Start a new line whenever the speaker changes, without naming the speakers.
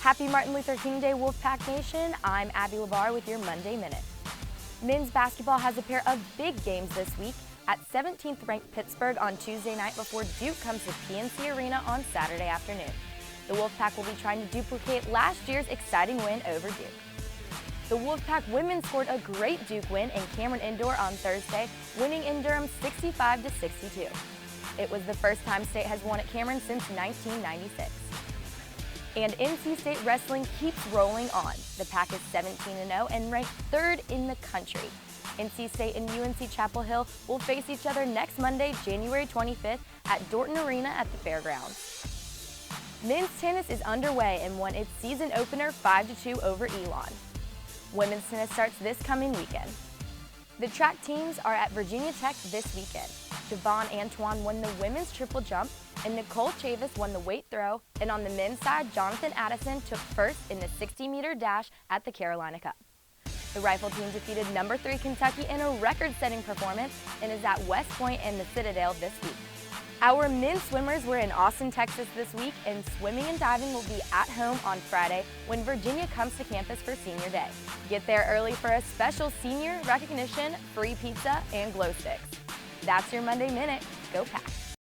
Happy Martin Luther King Day, Wolfpack Nation. I'm Abby Labar with your Monday Minute. Men's basketball has a pair of big games this week at 17th ranked Pittsburgh on Tuesday night before Duke comes to PNC Arena on Saturday afternoon. The Wolfpack will be trying to duplicate last year's exciting win over Duke. The Wolfpack women scored a great Duke win in Cameron Indoor on Thursday, winning in Durham 65-62. It was the first time State has won at Cameron since 1996. And NC State wrestling keeps rolling on. The Pack is 17-0 and ranked 3rd in the country. NC State and UNC Chapel Hill will face each other next Monday, January 25th at Dorton Arena at the Fairgrounds. Men's tennis is underway and won its season opener 5-2 over Elon. Women's tennis starts this coming weekend. The track teams are at Virginia Tech this weekend. Javon Antoine won the women's triple jump, and Nicole Chavis won the weight throw, and on the men's side, Jonathan Addison took first in the 60-meter dash at the Carolina Cup. The rifle team defeated number 3 Kentucky in a record-setting performance and is at West Point and the Citadel this week. Our men's swimmers were in Austin, Texas this week, and swimming and diving will be at home on Friday when Virginia comes to campus for Senior Day. Get there early for a special senior recognition, free pizza, and glow sticks. That's your Monday Minute. Go Pack!